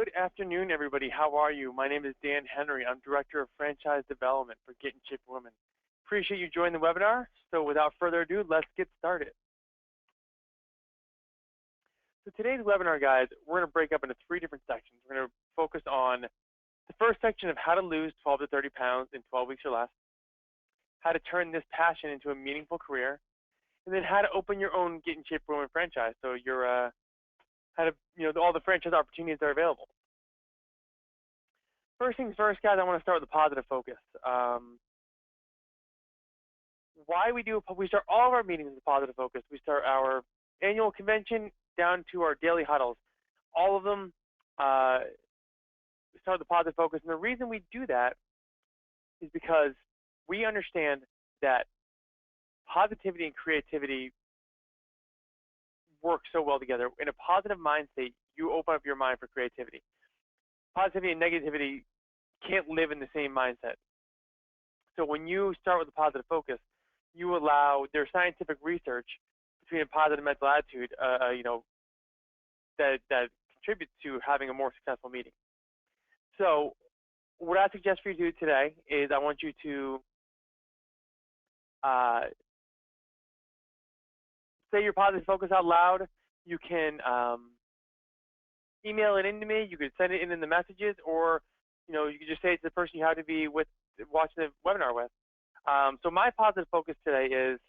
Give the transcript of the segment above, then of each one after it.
Good afternoon, everybody. How are you? My name is Dan Henry. I'm Director of Franchise Development for Get in Shape Women. Appreciate you joining the webinar. So without further ado, let's get started. So today's webinar, guys, we're going to break up into 3 different sections. We're going to focus on the first section of how to lose 12 to 30 pounds in 12 weeks or less, how to turn this passion into a meaningful career, and then how to open your own Get in Shape Women franchise. So you're how to, all the franchise opportunities that are available. First things first, guys, I want to start with a positive focus. We start all of our meetings with a positive focus. We start our annual convention down to our daily huddles. All of them we start with a positive focus. And the reason we do that is because we understand that positivity and creativity work so well together. In a positive mind state, you open up your mind for creativity. Positivity and negativity can't live in the same mindset. So when you start with a positive focus, you allow, there's scientific research between a positive mental attitude, that contributes to having a more successful meeting. So what I suggest for you to do today is I want you to say your positive focus out loud. You can email it into me. You could send it in the messages, or you could just say it to the person you have to be with, watching the webinar with. So my positive focus today is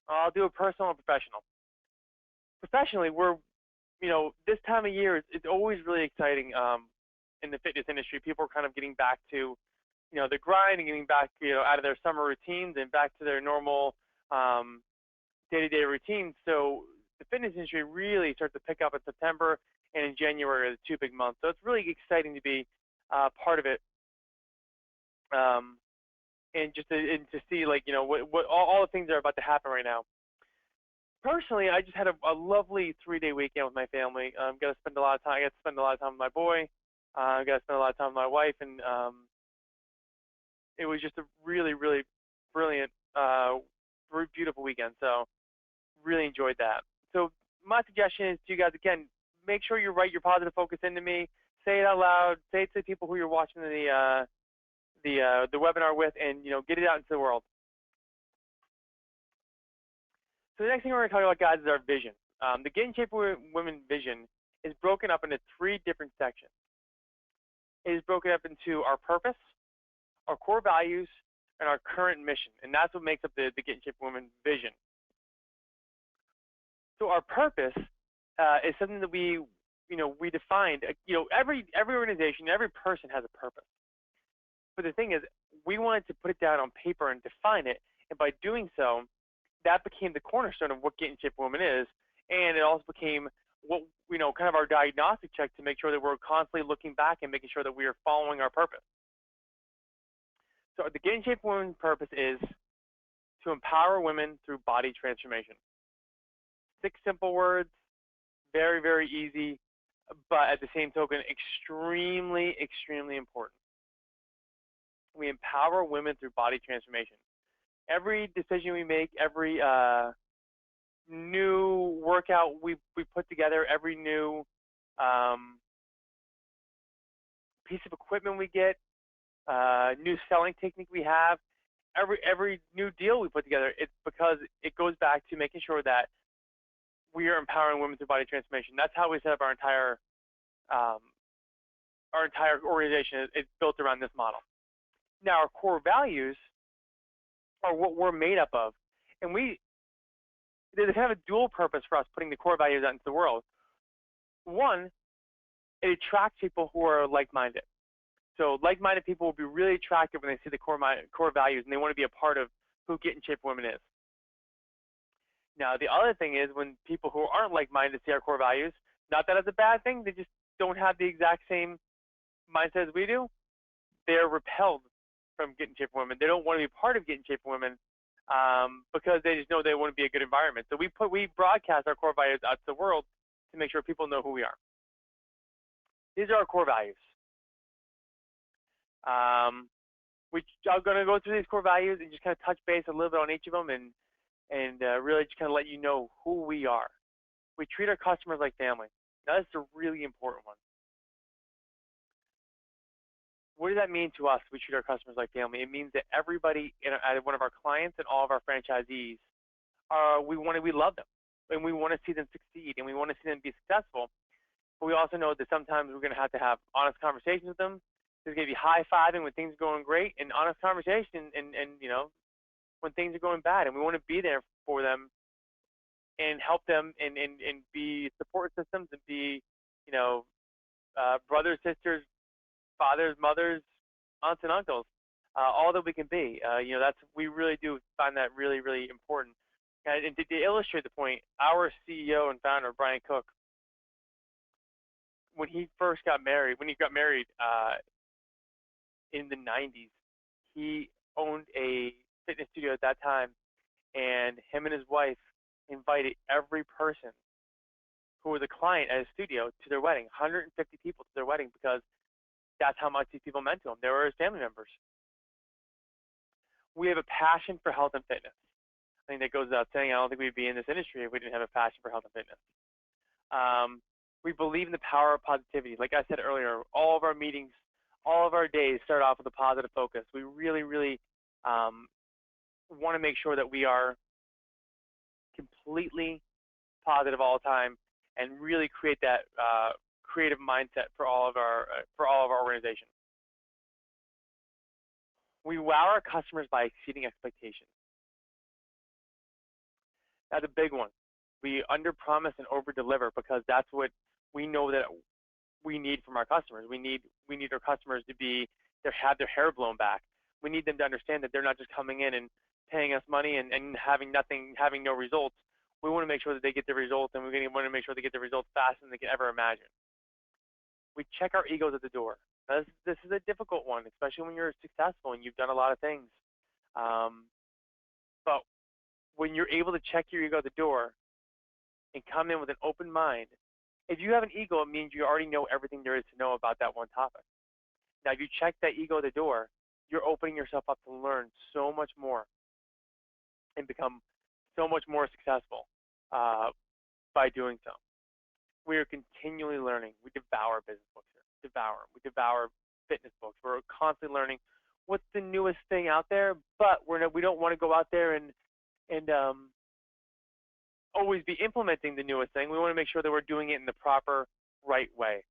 I'll do a personal and professional. Professionally, we're this time of year it's always really exciting in the fitness industry. People are kind of getting back to the grind and getting back out of their summer routines and back to their normal day-to-day routines. So the fitness industry really starts to pick up in September, and in January are the 2 big months. So it's really exciting to be part of it, and just to see what all the things that are about to happen right now. Personally, I just had a lovely 3-day weekend with my family. I got to spend a lot of time. I got to spend a lot of time with my boy. I got to spend a lot of time with my wife, and it was just a really, really brilliant, beautiful weekend. So really enjoyed that. So my suggestion is to you guys, again, make sure you write your positive focus into me. Say it out loud. Say it to people who you're watching the webinar with, and get it out into the world. So the next thing we're going to talk about, guys, is our vision. The Get in Shape Women vision is broken up into 3 different sections. It is broken up into our purpose, our core values, and our current mission, and that's what makes up the Get in Shape Women vision. So our purpose is something that we defined. Every organization, every person has a purpose. But the thing is, we wanted to put it down on paper and define it, and by doing so, that became the cornerstone of what Get in Shape Women is, and it also became what kind of our diagnostic check to make sure that we're constantly looking back and making sure that we are following our purpose. So the Get in Shape Women purpose is to empower women through body transformation. 6 simple words, very, very easy, but at the same token, extremely, extremely important. We empower women through body transformation. Every decision we make, every new workout we put together, every new piece of equipment we get, new selling technique we have, every new deal we put together, it's because it goes back to making sure that we are empowering women through body transformation. That's how we set up our entire organization. It's built around this model. Now, our core values are what we're made up of, and there's kind of a dual purpose for us putting the core values out into the world. One, it attracts people who are like-minded. So like-minded people will be really attractive when they see the core values, and they want to be a part of who Get in Shape Women is. Now, the other thing is when people who aren't like-minded see our core values, not that it's a bad thing, they just don't have the exact same mindset as we do, they're repelled from Get in Shape Women. They don't want to be part of Get in Shape Women because they just know they want to be a good environment. So we broadcast our core values out to the world to make sure people know who we are. These are our core values. I'm going to go through these core values and just kind of touch base a little bit on each of them and really just kind of let you know who we are. We treat our customers like family. Now, this is a really important one. What does that mean to us? We treat our customers like family. It means that everybody at one of our clients and all of our franchisees, we love them, and we want to see them succeed, and we want to see them be successful. But we also know that sometimes we're going to have honest conversations with them. There's going to be high-fiving when things are going great, and honest conversation, and when things are going bad. And we want to be there for them and help them and be support systems and be, brothers, sisters, fathers, mothers, aunts, and uncles, all that we can be. We really do find that really, really important. And to illustrate the point, our CEO and founder, Brian Cook, when he got married in the 90s, he owned a fitness studio at that time, and him and his wife invited every person who was a client at his studio to their wedding, 150 people to their wedding, because that's how much these people meant to him. They were his family members. We have a passion for health and fitness. I think that goes without saying. I don't think we'd be in this industry if we didn't have a passion for health and fitness. We believe in the power of positivity. Like I said earlier, all of our meetings, all of our days start off with a positive focus. We really, really want to make sure that we are completely positive all the time and really create that creative mindset for all of our organization. We wow our customers by exceeding expectations. That's a big one. We underpromise and overdeliver, because that's what we know that we need from our customers. We need our customers to have their hair blown back. We need them to understand that they're not just coming in and paying us money and having no results. We want to make sure that they get the results, and we want to make sure they get the results faster than they can ever imagine. We check our egos at the door. Now, this is a difficult one, especially when you're successful and you've done a lot of things. But when you're able to check your ego at the door and come in with an open mind, if you have an ego, it means you already know everything there is to know about that one topic. Now, if you check that ego at the door, you're opening yourself up to learn so much more and become so much more successful by doing so. We are continually learning. We devour business books here. We devour fitness books. We're constantly learning what's the newest thing out there, but we don't want to go out there and always be implementing the newest thing. We want to make sure that we're doing it in the proper, right way.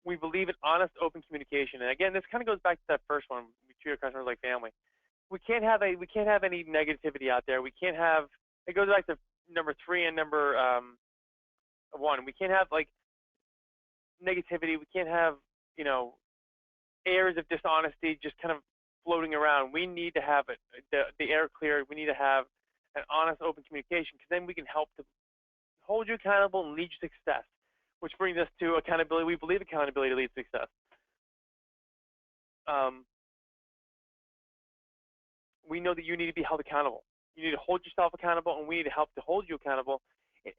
We believe in honest, open communication. And again, this kind of goes back to that first one. We treat our customers like family. We can't have any negativity out there. We can't have. It goes back to number 3 and number 1. We can't have negativity. We can't have airs of dishonesty just kind of floating around. We need to have the air cleared. We need to have an honest, open communication, because then we can help to hold you accountable and lead you to success. Which brings us to accountability. We believe accountability leads to success. We know that you need to be held accountable. You need to hold yourself accountable, and we need to help to hold you accountable.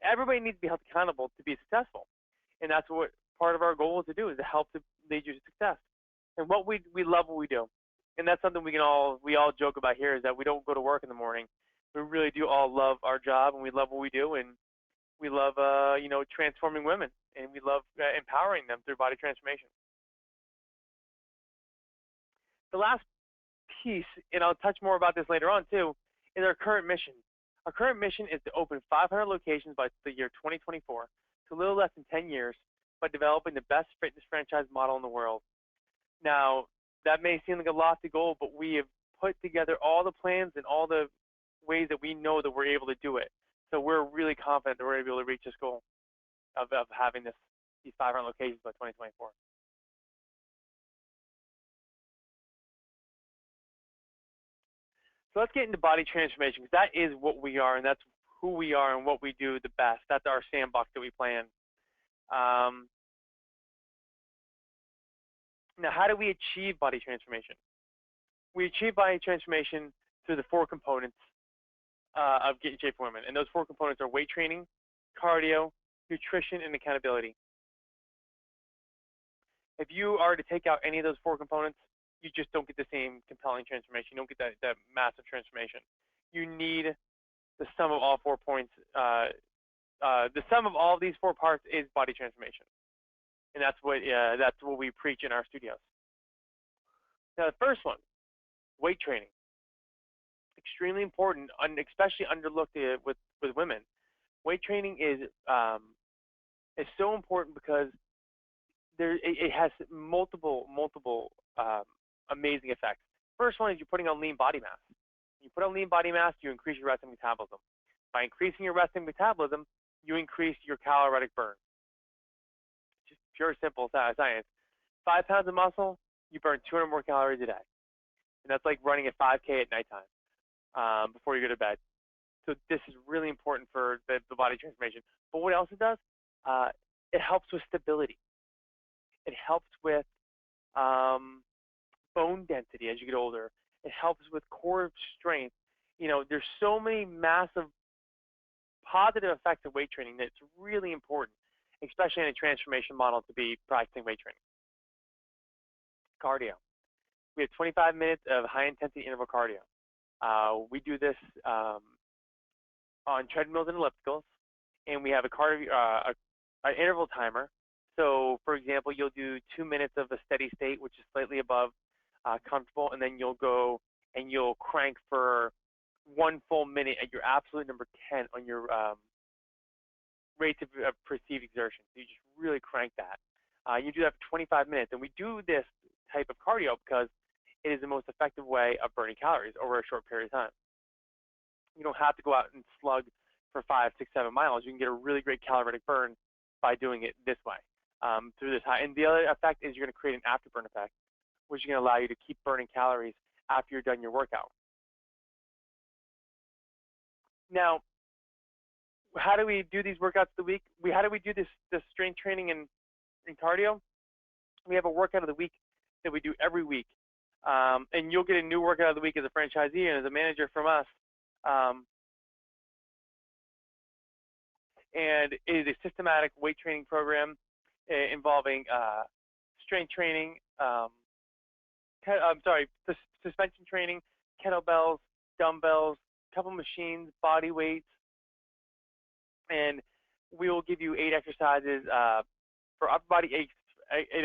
Everybody needs to be held accountable to be successful, and that's what part of our goal is to do, is to help to lead you to success. And we love what we do, and that's something we all joke about here, is that we don't go to work in the morning. We really do all love our job, and we love what we do, and we love transforming women, and we love empowering them through body transformation. The last piece, and I'll touch more about this later on too, is our current mission. Our current mission is to open 500 locations by the year 2024, to a little less than 10 years, by developing the best fitness franchise model in the world. Now, that may seem like a lofty goal, but we have put together all the plans and all the ways that we know that we're able to do it. So we're really confident that we're able to reach this goal of having these 500 locations by 2024. So let's get into body transformation, because that is what we are, and that's who we are and what we do the best. That's our sandbox that we play in. Now, how do we achieve body transformation? We achieve body transformation through the 4 components of Get in Shape for Women. And those 4 components are weight training, cardio, nutrition, and accountability. If you are to take out any of those 4 components, you just don't get the same compelling transformation. You don't get that massive transformation. You need the sum of all 4 points, the sum of all of these 4 parts is body transformation. And that's what we preach in our studios. Now, the first one, weight training. Extremely important, and especially underlooked with women. Weight training is so important because it has multiple amazing effects. First one is you're putting on lean body mass. You put on lean body mass, you increase your resting metabolism. By increasing your resting metabolism, you increase your caloric burn. Just pure, simple science. 5 pounds of muscle, you burn 200 more calories a day. And that's like running a 5K at nighttime before you go to bed. So this is really important for the body transformation. But what else it does? It helps with stability. It helps with bone density as you get older. It helps with core strength. You know, there's so many massive positive effects of weight training that it's really important, especially in a transformation model, to be practicing weight training. Cardio. We have 25 minutes of high-intensity interval cardio. We do this on treadmills and ellipticals, and we have an interval timer. So, for example, you'll do 2 minutes of a steady state, which is slightly above comfortable, and then you'll go and you'll crank for 1 full minute at your absolute number 10 on your rate of perceived exertion. So you just really crank that. You do that for 25 minutes, and we do this type of cardio because it is the most effective way of burning calories over a short period of time. You don't have to go out and slug for 5, 6, 7 miles. You can get a really great caloric burn by doing it this way, through this high. And the other effect is you're going to create an afterburn effect, which is going to allow you to keep burning calories after you're done your workout. Now, how do we do these workouts of the week? How do we do this strength training and cardio? We have a workout of the week that we do every week. And you'll get a new workout of the week as a franchisee and as a manager from us. And it is a systematic weight training program involving strength training, suspension training, kettlebells, dumbbells, couple machines, body weights, and we will give you 8 exercises for upper body, 8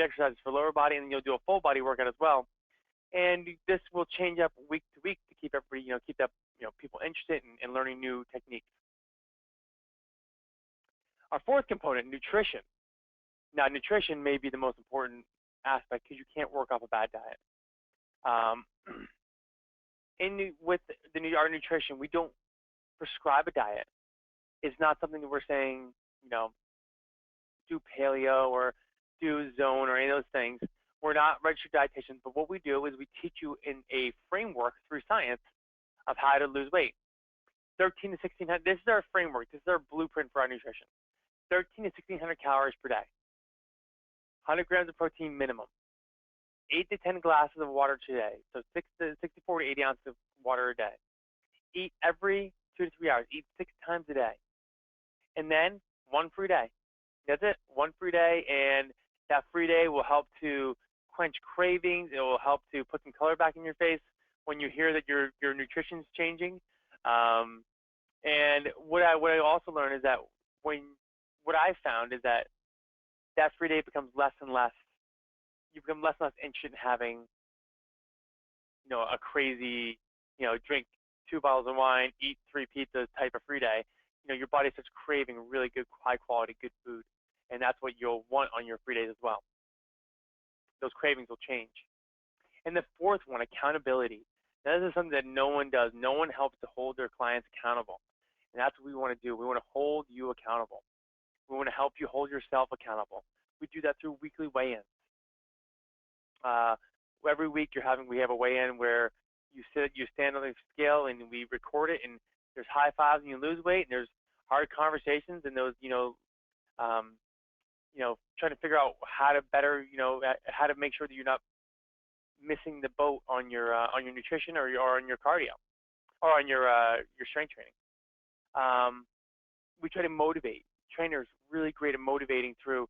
exercises for lower body, and then you'll do a full body workout as well. And this will change up week to week to keep everybody, people interested in learning new techniques. Our fourth component, nutrition. Now, nutrition may be the most important aspect because you can't work off a bad diet. With our nutrition, we don't prescribe a diet. It's not something that we're saying, do paleo or do zone or any of those things. We're not registered dietitians, but what we do is we teach you in a framework through science of how to lose weight. 13 to 1600, this is our framework. This is our blueprint for our nutrition. 13 to 1600 calories per day. 100 grams of protein minimum. 8 to 10 glasses of water today. So 64 to 80 ounces of water a day. Eat every 2 to 3 hours. Eat 6 times a day. And then 1 free day. That's it. 1 free day, and that free day will help to quench cravings. It will help to put some color back in your face when you hear that your nutrition's changing. And what I also learned is that what I found is that free day becomes less and less. You become less and less interested in having, a crazy, drink 2 bottles of wine, eat 3 pizzas type of free day. Your body starts craving really good, high quality, good food. And that's what you'll want on your free days as well. Those cravings will change. And the fourth one, accountability. Now, this is something that no one does. No one helps to hold their clients accountable. And that's what we want to do. We want to hold you accountable. We want to help you hold yourself accountable. We do that through weekly weigh-ins. Every week we have a weigh-in where you stand on the scale and we record it, and there's high fives and you lose weight, and there's hard conversations, and those, trying to figure out how to better, how to make sure that you're not missing the boat on your nutrition or on your cardio or on your strength training. We try to motivate. Trainers really great at motivating through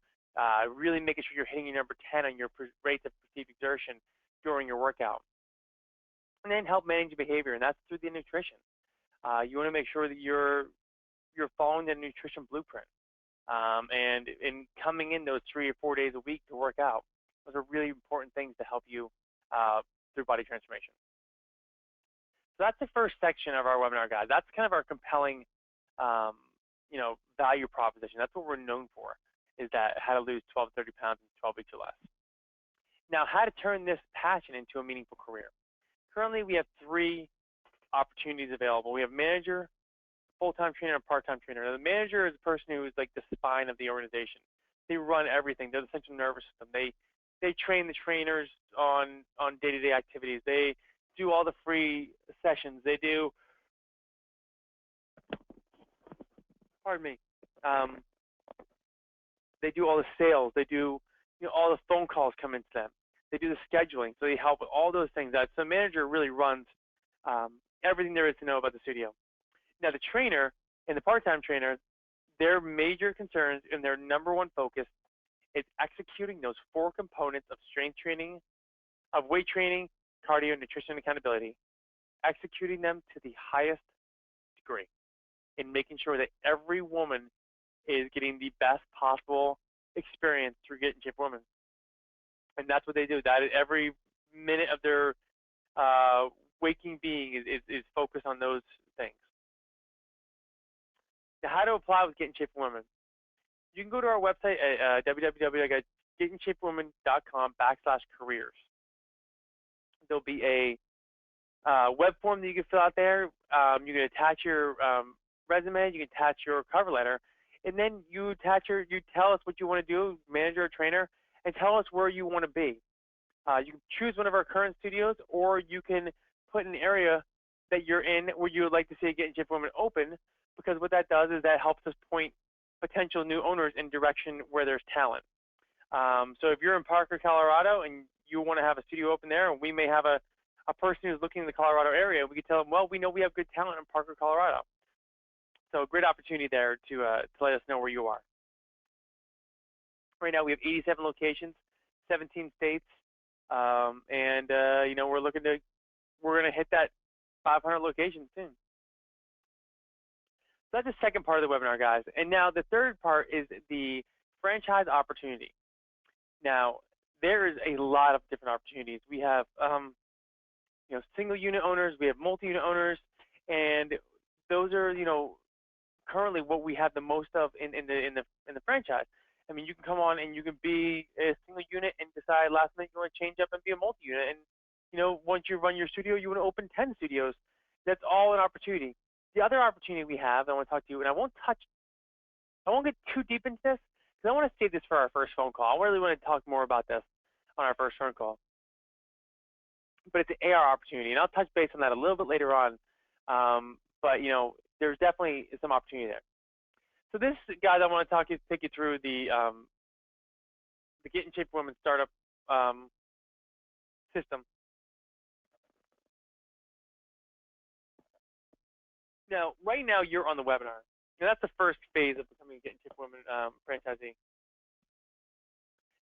really making sure you're hitting your number 10 on your rates of perceived exertion during your workout. And then help manage behavior, and that's through the nutrition. You want to make sure that you're following the nutrition blueprint. And in coming in those 3 or 4 days a week to work out, those are really important things to help you through body transformation. So that's the first section of our webinar, guys. That's kind of our compelling, value proposition. That's what we're known for, is that how to lose 12 to 30 pounds in 12 weeks or less. Now, how to turn this passion into a meaningful career. Currently, we have 3 opportunities available. We have manager, full-time trainer, and part-time trainer. Now, the manager is the person who is like the spine of the organization. They run everything. They're the central nervous system. They train the trainers on day-to-day activities. They do all the free sessions. They do, pardon me, they do all the sales. They do all the phone calls come into them. They do the scheduling, so they help with all those things. So the manager really runs everything there is to know about the studio. Now, the trainer and the part-time trainer, their major concerns and their #1 focus is executing those 4 components of strength training, of weight training, cardio, nutrition, and accountability, executing them to the highest degree, and making sure that every woman is getting the best possible experience through Get in Shape Woman. And that's what they do. That is every minute of their waking being is focused on those things. Now, how to apply with Get in Shape Woman. You can go to our website at www.getinshapewoman.com/careers. There'll be a web form that you can fill out there. You can attach your resume, you can attach your cover letter, and then you tell us what you want to do, manager or trainer, and tell us where you want to be. You can choose one of our current studios, or you can put an area that you're in where you would like to see a Get in Shape Woman open, because what that does is that helps us point potential new owners in direction where there's talent. So if you're in Parker, Colorado, and you want to have a studio open there, and we may have a person who's looking in the Colorado area, we could tell them, well, we know we have good talent in Parker, Colorado. So a great opportunity there to let us know where you are. Right now we have 87 locations, 17 states, and we're going to hit that 500 locations soon. So that's the second part of the webinar, guys. And now the third part is the franchise opportunity. Now, there is a lot of different opportunities. We have single unit owners, we have multi-unit owners, and those are currently what we have the most of in the franchise. I mean, you can come on and you can be a single unit and decide last minute you want to change up and be a multi-unit, and once you run your studio, you want to open 10 studios. That's all an opportunity. The other opportunity we have, I want to talk to you, and I won't get too deep into this because I want to save this for our first phone call. I really want to talk more about this on our first phone call. But it's an AR opportunity, and I'll touch base on that a little bit later on. But there's definitely some opportunity there. So this, guys, I want to take you through the Get in Shape Women startup system. Now, right now you're on the webinar. Now, that's the first phase of becoming a Get in Shape Women franchisee.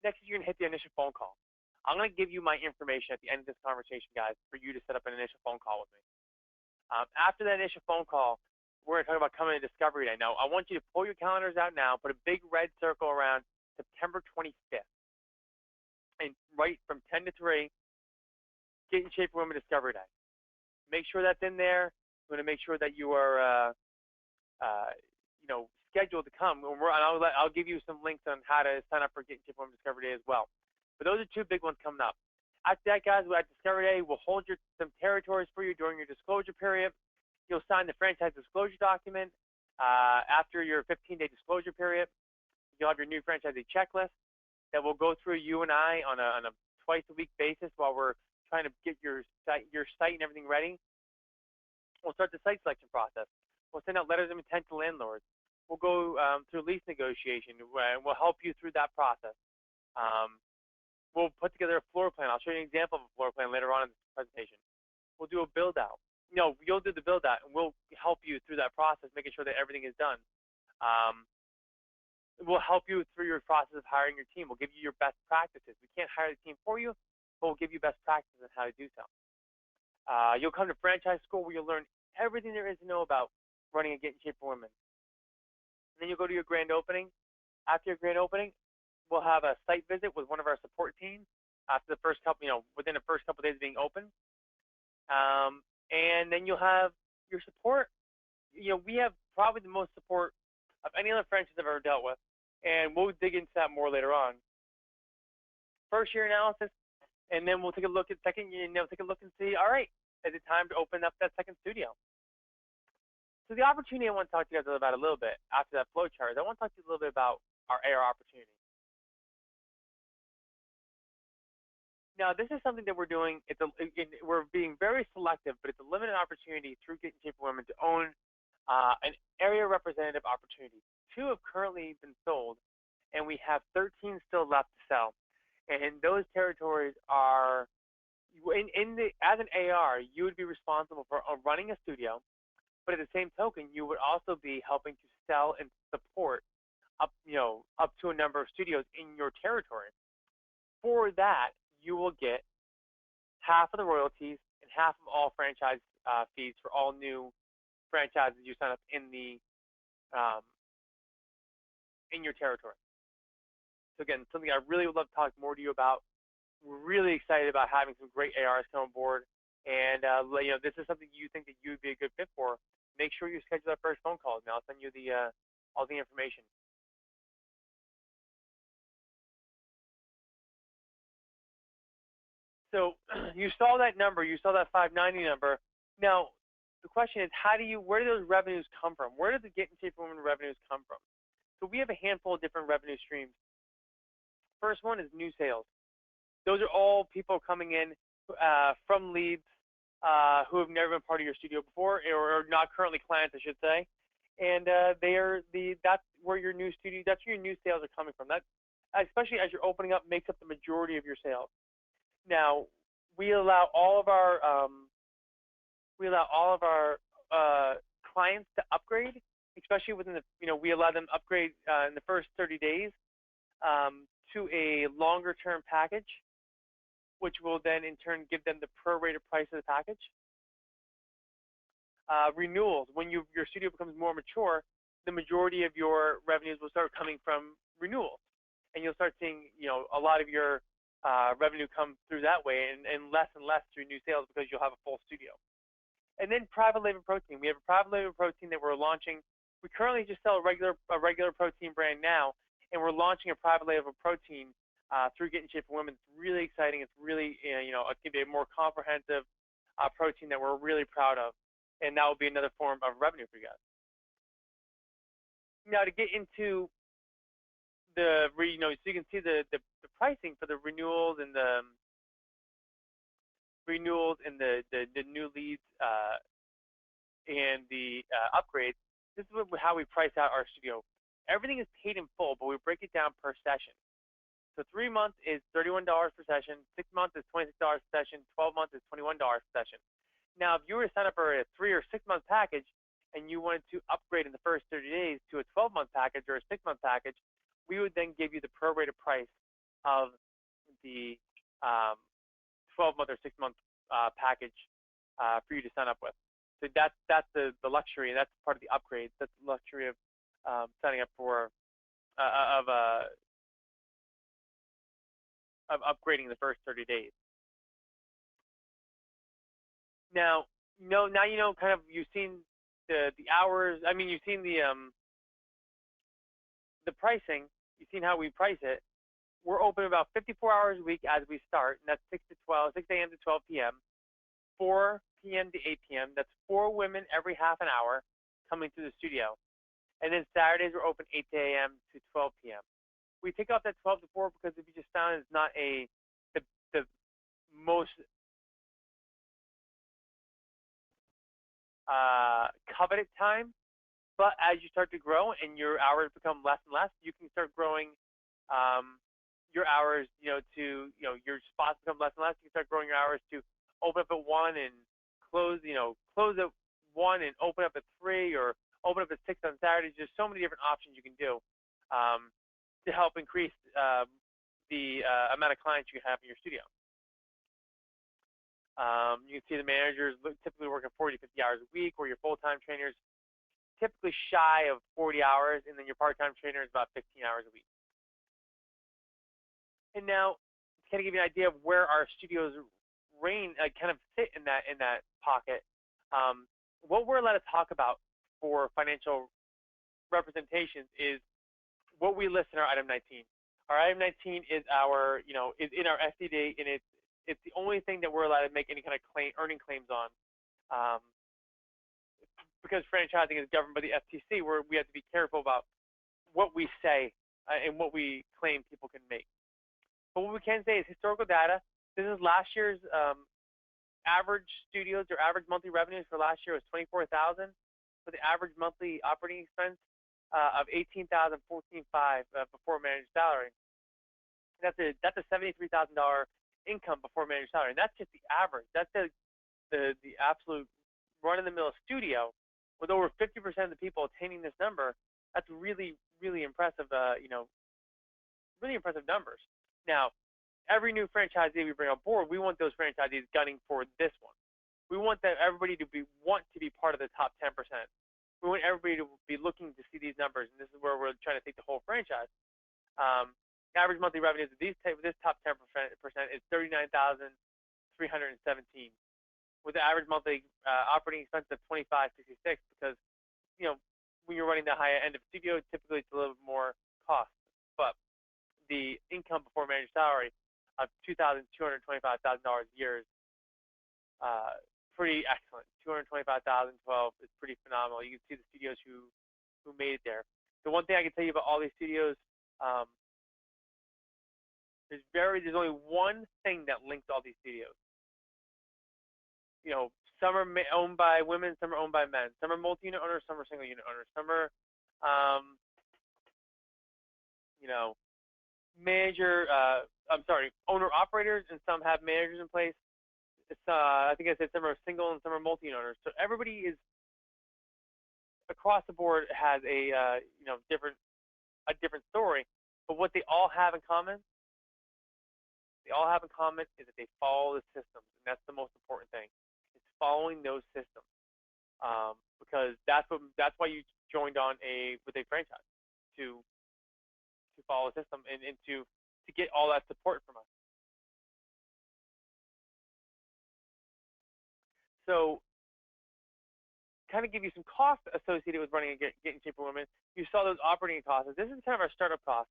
Next is you're going to hit the initial phone call. I'm going to give you my information at the end of this conversation, guys, for you to set up an initial phone call with me. After that initial phone call, we're going to talk about coming to Discovery Day. Now, I want you to pull your calendars out now, put a big red circle around September 25th. And right from 10 to 3, Get in Shape Women Discovery Day. Make sure that's in there. I'm going to make sure that you are, scheduled to come. And I'll give you some links on how to sign up for Get in Shape Women Discovery Day as well. But those are 2 big ones coming up. After that, guys, at Discovery Day, we'll hold some territories for you during your disclosure period. You'll sign the franchise disclosure document. After your 15-day disclosure period, you'll have your new franchisee checklist that will go through you and I on a twice-a-week basis while we're trying to get your site and everything ready. We'll start the site selection process. We'll send out letters of intent to landlords. We'll go through lease negotiation, and we'll help you through that process. We'll put together a floor plan. I'll show you an example of a floor plan later on in this presentation. We'll do a build-out. You'll do the build-out, and we'll help you through that process, making sure that everything is done. We'll help you through your process of hiring your team. We'll give you your best practices. We can't hire the team for you, but we'll give you best practices on how to do so. You'll come to franchise school where you'll learn everything there is to know about running a Get in Shape for Women. And then you go to your grand opening. After your grand opening, we'll have a site visit with one of our support teams after the first couple, within the first couple of days of being open. And then you'll have your support. We have probably the most support of any other franchise I've ever dealt with, and we'll dig into that more later on. First year analysis, and then we'll take a look at second year, and then we'll take a look and see, all right, is it time to open up that second studio? So the opportunity I want to talk to you guys about a little bit after that flow chart is I want to talk to you a little bit about our AR opportunity. Now, this is something that we're doing. We're being very selective, but it's a limited opportunity through Get in Shape for Women to own an area representative opportunity. 2 have currently been sold, and we have 13 still left to sell. And those territories are, as an AR, you would be responsible for running a studio, but at the same token, you would also be helping to sell and support up to a number of studios in your territory. For that, you will get half of the royalties and half of all franchise fees for all new franchises you sign up in your territory. So again, something I really would love to talk more to you about. We're really excited about having some great ARs come on board, and this is something you think that you would be a good fit for. Make sure you schedule that first phone call, and I'll send you all the information. So you saw that number, you saw that 590 number. Now the question is, where do those revenues come from? Where do the Get in Shape for Women revenues come from? So we have a handful of different revenue streams. First one is new sales. Those are all people coming in from leads who have never been part of your studio before, or not currently clients, I should say. And that's where your new sales are coming from. That, especially as you're opening up, makes up the majority of your sales. Now, we allow all of our clients to upgrade, especially within we allow them to upgrade in the first 30 days to a longer term package, which will then in turn give them the prorated price of the package. Renewals, when your studio becomes more mature, the majority of your revenues will start coming from renewals, and you'll start seeing a lot of your revenue come through that way, and less through new sales because you'll have a full studio. And then private label protein. We have a private label protein that we're launching. We currently just sell a regular protein brand now, and we're launching a private label protein through Get in Shape for Women. It's really exciting. It's really it's going to be a more comprehensive protein that we're really proud of, and that will be another form of revenue for you guys. Now to get into so you can see the pricing for the renewals and the new leads and the upgrades. This is how we price out our studio. Everything is paid in full, but we break it down per session. So 3 months is $31 per session, 6 months is $26 per session, 12 months is $21 per session. Now, if you were to sign up for a 3 or 6 month package and you wanted to upgrade in the first 30 days to a 12-month package or a 6-month package, we would then give you the prorated price of the 12-month or 6-month package for you to sign up with. So that's the luxury, and that's part of the upgrade. That's the luxury of signing up for of upgrading the first 30 days. Now kind of you've seen the hours. I mean, you've seen the pricing. You've seen how we price it. We're open about 54 hours a week as we start, and that's 6 a.m. to 12 p.m., 4 p.m. to 8 p.m. That's 4 women every half an hour coming to the studio. And then Saturdays we're open 8 a.m. to 12 p.m. We take off that 12 to 4 because if you just found it's not the most coveted time, but as you start to grow and your hours become less and less, you can start growing your hours, to your spots become less and less. You can start growing your hours to open up at 1 and close at 1 and open up at 3, or open up at 6 on Saturdays. There's so many different options you can do to help increase the amount of clients you have in your studio. You can see the managers typically working 40 to 50 hours a week, or your full-time trainers typically shy of 40 hours, and then your part-time trainer is about 15 hours a week. And now, to kind of give you an idea of where our studios kind of sit in that pocket, what we're allowed to talk about for financial representations is what we list in our item 19. Our item 19 is our, is in our FDD, and it's the only thing that we're allowed to make any kind of earning claims on. Because franchising is governed by the FTC, we have to be careful about what we say and what we claim people can make. But what we can say is historical data. This is last year's average studios, or average monthly revenues for last year was $24,000, with the average monthly operating expense of $18,014.5 before managed salary. That's a $73,000 income before managed salary, and that's just the average. That's the absolute run-of-the-mill studio with over 50% of the people attaining this number. That's really, really impressive. Really impressive numbers. Now, every new franchisee we bring on board, we want those franchisees gunning for this one. We want everybody to want to be part of the top 10%. We want everybody to be looking to see these numbers, and this is where we're trying to take the whole franchise. Average monthly revenues of this top 10% is $39,317, with the average monthly operating expense of $25.66. Because when you're running the higher end of studio, typically it's a little bit more cost, but the income before managed salary of $2,225,000 a year is pretty excellent. $225,012 is pretty phenomenal. You can see the studios who made it there. The one thing I can tell you about all these studios, there's only one thing that links all these studios. Some are owned by women, some are owned by men. Some are multi-unit owners, some are single-unit owners. Some are, owner-operators, and some have managers in place. I think I said some are single and some are multi-unit owners. So everybody is across the board has a different story. But what they all have in common, is that they follow the systems, and that's the most important thing. It's following those systems, because that's why you joined on with a franchise, to follow the system and to get all that support from us. So, kind of give you some costs associated with running and getting shape for women. You saw those operating costs. This is kind of our startup cost.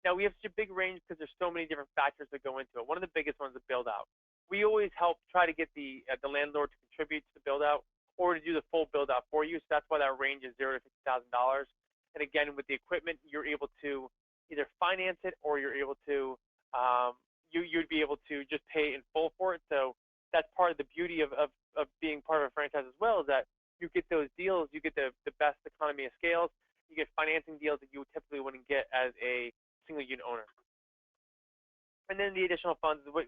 Now, we have such a big range because there's so many different factors that go into it. One of the biggest ones is the build out. We always try to get the landlord to contribute to the build out, or to do the full build out for you. So that's why that range is $0 to $50,000. And again, with the equipment, you're able to either finance it, or you're able to you'd be able to just pay in full for it. So that's part of the beauty of being part of a franchise as well, is that you get those deals, you get the best economy of scales, you get financing deals that you typically wouldn't get as a single unit owner. And then the additional funds is what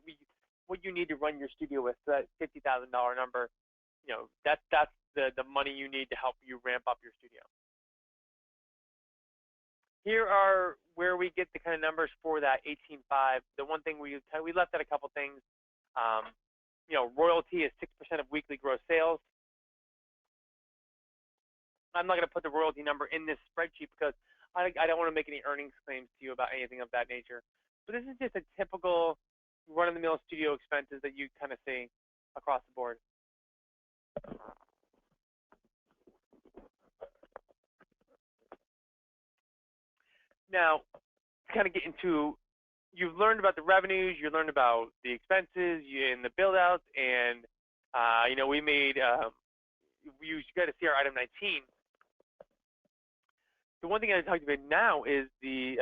you need to run your studio with. So that $50,000 number, that's the money you need to help you ramp up your studio. Here are where we get the kind of numbers for that 18.5. The one thing we left out a couple things. Royalty is 6% of weekly gross sales. I'm not going to put the royalty number in this spreadsheet because I don't want to make any earnings claims to you about anything of that nature. But this is just a typical run-of-the-mill studio expenses that you kind of see across the board. Now, to kind of get into, you've learned about the revenues, you learned about the expenses and the build-outs, and we made. You got to see our item 19. The one thing I talked about now is the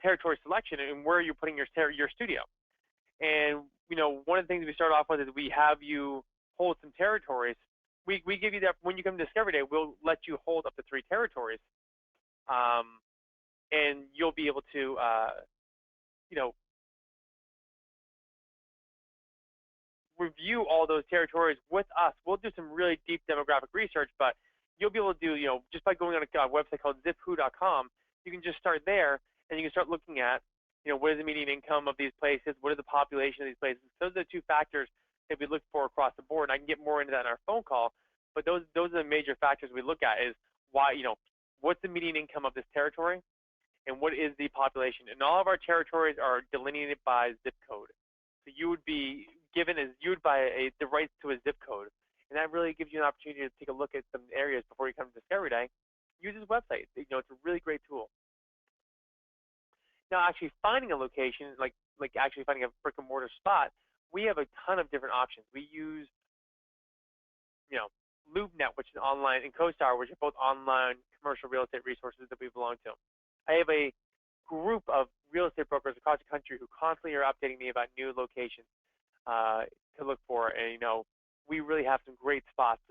territory selection and where you're putting your studio. And one of the things we start off with is we have you hold some territories. We give you that when you come to Discovery Day. We'll let you hold up to 3 territories, and you'll be able to review all those territories with us. We'll do some really deep demographic research, but you'll be able to do, just by going on a website called zipwho.com, you can just start there, and you can start looking at, what is the median income of these places, what is the population of these places. Those are the 2 factors that we look for across the board. And I can get more into that in our phone call, but those are the major factors we look at is why, what's the median income of this territory and what is the population. And all of our territories are delineated by zip code. So you would be given the rights to a zip code. And that really gives you an opportunity to take a look at some areas before you come to Discovery Day. Use this website. It's a really great tool. Now, actually finding a location, like actually finding a brick and mortar spot, we have a ton of different options. We use, LoopNet, which is online, and CoStar, which are both online commercial real estate resources that we belong to. I have a group of real estate brokers across the country who constantly are updating me about new locations to look for, and we really have some great spots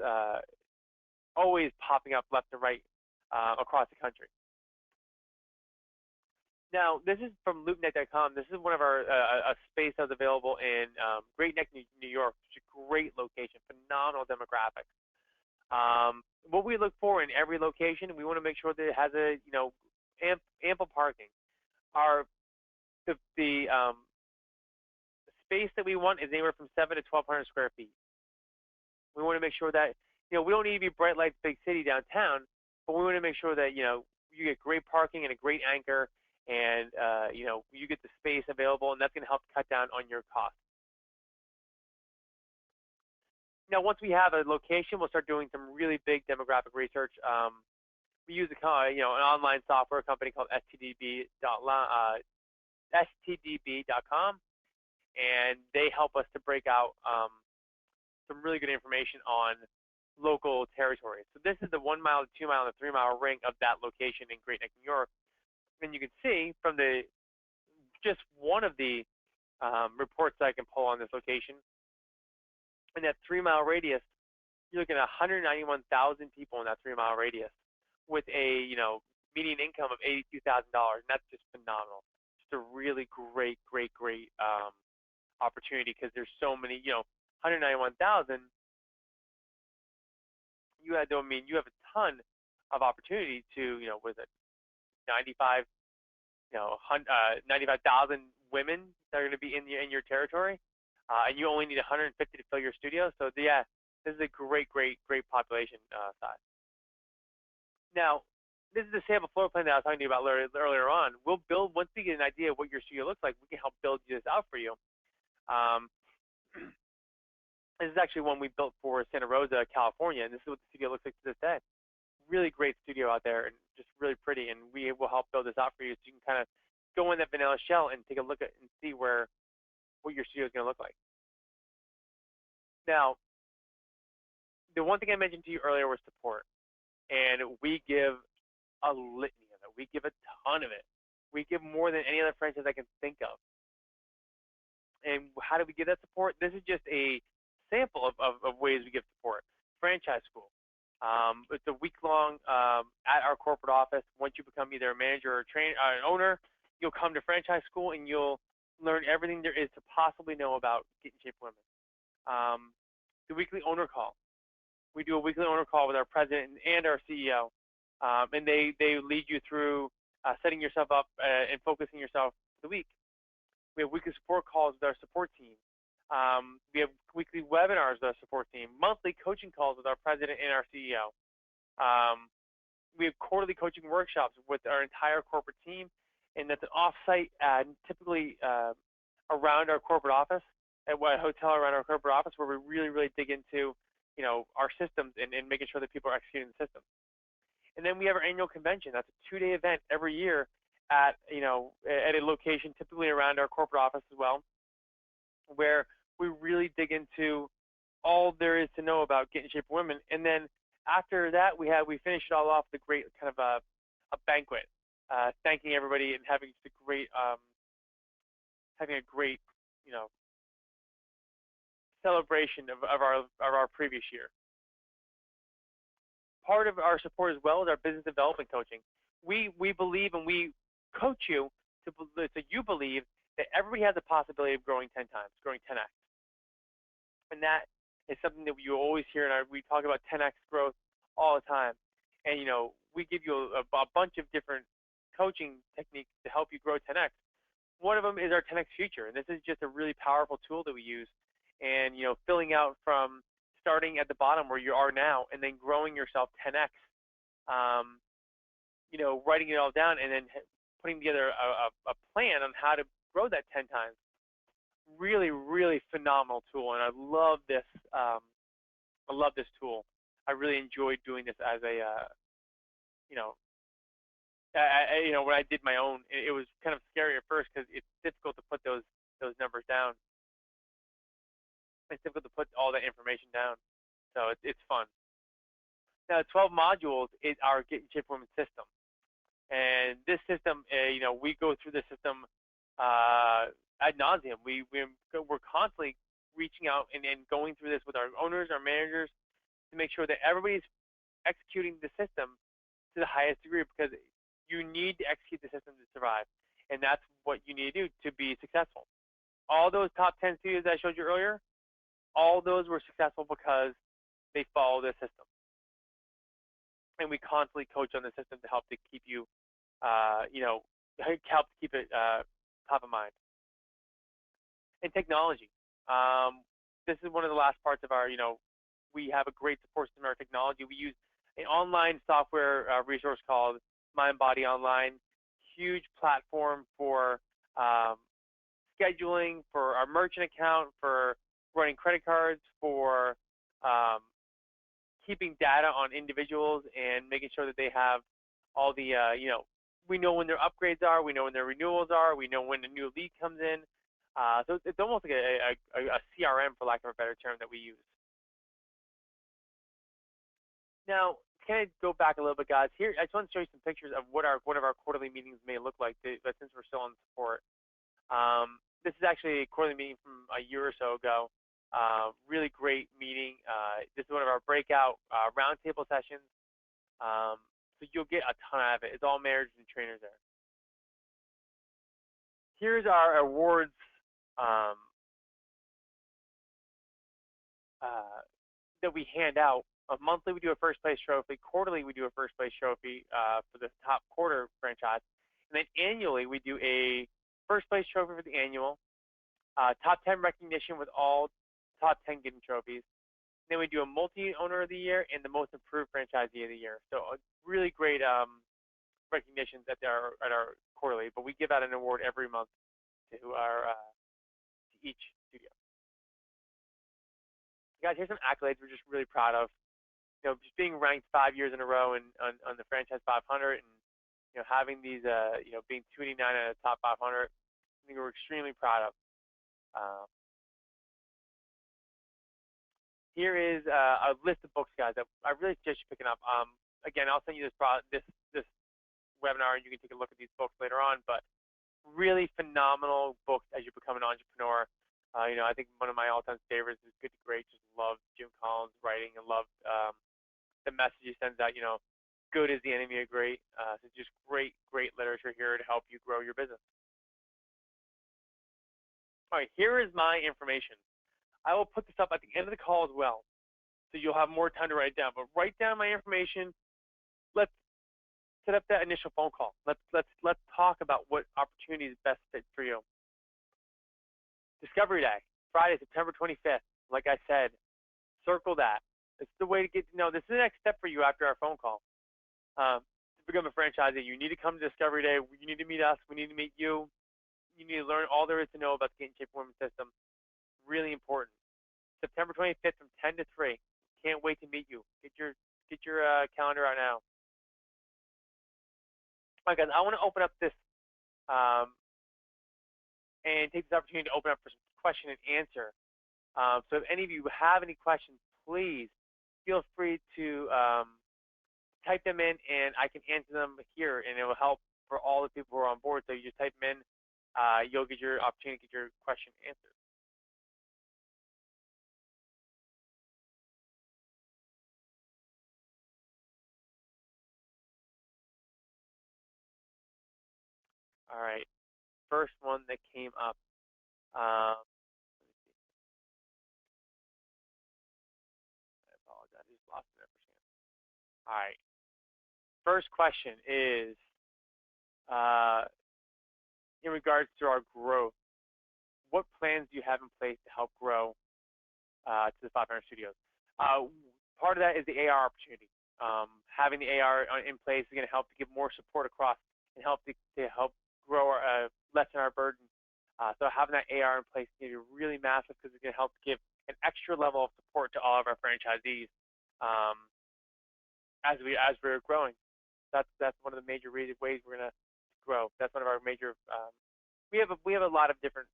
always popping up left and right across the country. Now, this is from LoopNet.com. This is one of our a space that's available in Great Neck, New York, which is a great location, phenomenal demographics. What we look for in every location, we want to make sure that it has a ample parking. The space that we want is anywhere from 7 to 1,200 square feet. We want to make sure that we don't need to be bright lights, big city downtown, but we want to make sure that you get great parking and a great anchor, and you get the space available, and that's going to help cut down on your costs. Now, once we have a location, we'll start doing some really big demographic research. We use an online software company called STDB.com, and they help us to break out some really good information on local territories. So this is the 1 mile, 2 mile, and 3 mile ring of that location in Great Neck, New York. And you can see from just one of the reports that I can pull on this location, in that 3 mile radius, you're looking at 191,000 people in that 3 mile radius with a median income of $82,000, and that's just phenomenal. Just a really great opportunity, because there's so many 191,000. You have a ton of opportunity to with it 95,000 women that are going to be in your territory, and you only need 150 to fill your studio. So yeah, this is a great population size. Now, this is the sample floor plan that I was talking to you about earlier on. We'll build, once we get an idea of what your studio looks like, we can help build this out for you. This is actually one we built for Santa Rosa, California, and this is what the studio looks like to this day. Really great studio out there, and just really pretty, and we will help build this out for you so you can kind of go in that vanilla shell and take a look at and see what your studio is going to look like. Now, the one thing I mentioned to you earlier was support, and we give a litany of it. We give a ton of it. We give more than any other franchise I can think of. And how do we give that support? This is just a sample of ways we give support. Franchise school. It's a week-long at our corporate office. Once you become either a manager or an owner, you'll come to franchise school and you'll learn everything there is to possibly know about Get in Shape Women. The weekly owner call. We do a weekly owner call with our president and our CEO, and they lead you through setting yourself up and focusing yourself for the week. We have weekly support calls with our support team. We have weekly webinars with our support team, monthly coaching calls with our president and our CEO. We have quarterly coaching workshops with our entire corporate team, and that's an off-site, typically around our corporate office, at a hotel around our corporate office, where we really dig into our systems and making sure that people are executing the system. And then we have our annual convention. That's a 2-day event every year at a location, typically around our corporate office as well, where we really dig into all there is to know about Get in Shape for Women. And then after that, we finish it all off with a great kind of a banquet, thanking everybody and having just a great celebration of our previous year. Part of our support as well is our business development coaching. We believe, and we coach you so you believe that everybody has the possibility of growing 10 times, growing 10x. And that is something that you always hear, we talk about 10x growth all the time. And we give you a bunch of different coaching techniques to help you grow 10x. One of them is our 10x Future, and this is just a really powerful tool that we use. and filling out from starting at the bottom where you are now and then growing yourself 10x. Um, writing it all down and then putting together a plan on how to grow that 10 times. Really, really phenomenal tool, and I love this. I love this tool. I really enjoyed doing this as a, you know, when I did my own. It was kind of scary at first because it's difficult to put those numbers down. It's difficult to put all that information down, so it's fun. Now, 12 modules is our Get in Shape Women system. And this system, we go through the system ad nauseum. We're constantly reaching out and going through this with our owners, our managers, to make sure that everybody's executing the system to the highest degree, because you need to execute the system to survive. And that's what you need to do to be successful. All those top 10 studios that I showed you earlier, all those were successful because they follow this system. And we constantly coach on the system to help to keep you, help keep it top of mind. And technology. This is one of the last parts of our, we have a great support system in our technology. We use an online software resource called MindBody Online. Huge platform for scheduling, for our merchant account, for running credit cards, for keeping data on individuals and making sure that they have all the, we know when their upgrades are, we know when their renewals are, we know when a new lead comes in. So it's almost like a CRM, for lack of a better term, that we use. Now, can I go back a little bit, guys? Here, I just want to show you some pictures of what one of our quarterly meetings may look like, since we're still on support. This is actually a quarterly meeting from a year or so ago. Really great meeting. This is one of our breakout roundtable sessions. So you'll get a ton out of it. It's all managers and trainers there. Here's our awards that we hand out. Monthly, we do a first place trophy. Quarterly, we do a first place trophy for the top quarter franchise. And then annually, we do a first place trophy for the annual, top 10 recognition with all top 10 getting trophies. Then we do a multi-owner of the year and the most improved franchisee of the year. So really great recognitions at our quarterly, but we give out an award every month to to each studio. Guys, here's some accolades we're just really proud of. Just being ranked 5 years in a row on the Franchise 500, and having these, being 289 out of the top 500, I think we're extremely proud of. Here is a list of books, guys, that I really suggest you picking up. Again, I'll send you this webinar, and you can take a look at these books later on. But really phenomenal books as you become an entrepreneur. I think one of my all-time favorites is Good to Great. Just love Jim Collins' writing and love the message he sends out. Good is the enemy of great. So just great literature here to help you grow your business. All right, here is my information. I will put this up at the end of the call as well, so you'll have more time to write it down. But write down my information. Let's set up that initial phone call. Let's talk about what opportunity is best fit for you. Discovery Day, Friday, September 25th. Like I said, circle that. It's the way to get to know. This is the next step for you after our phone call. To become a franchisee, you need to come to Discovery Day. You need to meet us. We need to meet you. You need to learn all there is to know about the Get in Shape Women system. Really important. September 25th from 10 to 3. Can't wait to meet you. Get your calendar out now. All right, guys, I want to open up this and take this opportunity to open up for some question and answer. So if any of you have any questions, please feel free to type them in, and I can answer them here, and it will help for all the people who are on board. So you just type them in, you'll get your opportunity to get your question answered. All right, first one that came up. I apologize, I just lost it for a second. All right, first question is in regards to our growth. What plans do you have in place to help grow to the 500 studios. Part of that is the AR opportunity. Having the AR in place is going to help to give more support across and help to help grow our, lessen our burden. So having that AR in place is going to be really massive because it's going to help give an extra level of support to all of our franchisees as we're growing. That's one of the major ways we're going to grow. That's one of our major. We have a lot of different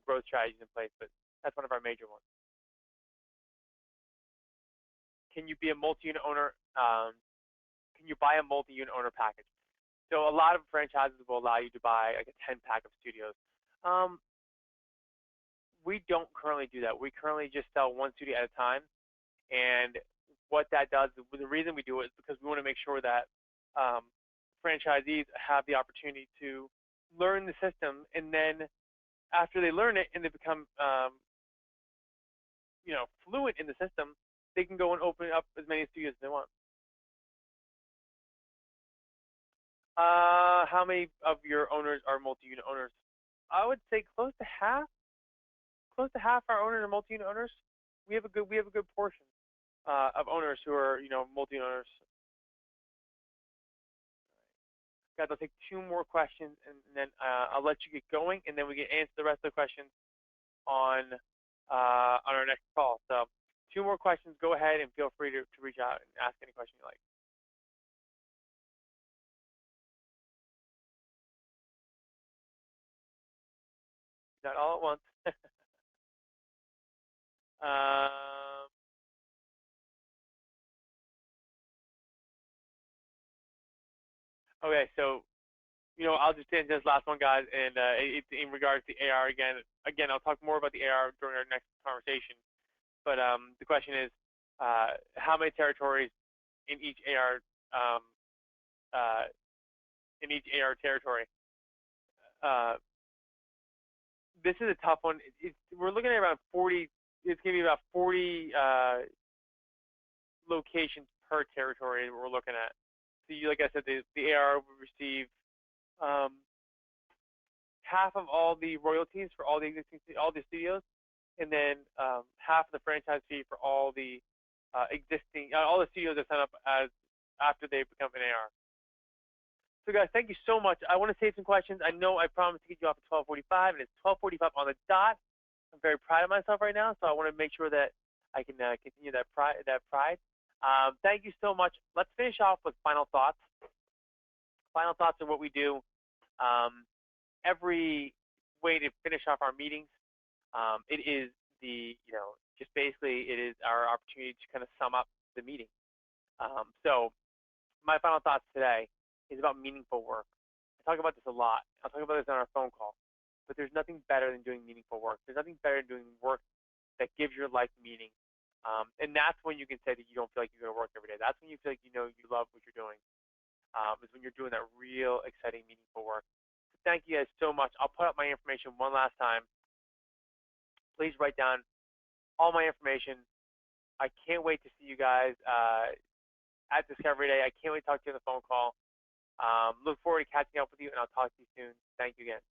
growth strategies in place, but that's one of our major ones. Can you be a multi-unit owner? Can you buy a multi-unit owner package? So a lot of franchises will allow you to buy like a 10-pack of studios. We don't currently do that. We currently just sell one studio at a time, and what that does, the reason we do it is because we want to make sure that franchisees have the opportunity to learn the system, and then after they learn it and they become fluent in the system, they can go and open up as many studios as they want. How many of your owners are multi-unit owners? I would say close to half. Close to half our owners are multi-unit owners. We have a good portion of owners who are multi-unit owners. Guys, I'll take 2 more questions and then I'll let you get going, and then we can answer the rest of the questions on our next call. So 2 more questions. Go ahead and feel free to reach out and ask any question you like. Not all at once. Okay, so I'll just answer this last one, guys, and it's in regards to AR again. Again, I'll talk more about the AR during our next conversation. But the question is, how many territories in each AR territory? This is a tough one. We're looking at around 40. It's going to be about 40 locations per territory we're looking at. So, like I said, the AR will receive half of all the royalties for all the studios, and then half of the franchise fee for all the all the studios that sign up as after they become an AR. So guys, thank you so much. I want to save some questions. I know I promised to get you off at 12:45, and it's 12:45 on the dot. I'm very proud of myself right now, so I want to make sure that I can continue that pride. Thank you so much. Let's finish off with final thoughts. Final thoughts are what we do every way to finish off our meetings. It is just basically it is our opportunity to kind of sum up the meeting. So my final thoughts today is about meaningful work. I talk about this a lot. I'll talk about this on our phone call. But there's nothing better than doing meaningful work. There's nothing better than doing work that gives your life meaning. And that's when you can say that you don't feel like you're going to work every day. That's when you feel like you love what you're doing. Is when you're doing that real exciting, meaningful work. So thank you guys so much. I'll put up my information one last time. Please write down all my information. I can't wait to see you guys at Discovery Day. I can't wait to talk to you on the phone call. Look forward to catching up with you, and I'll talk to you soon. Thank you again.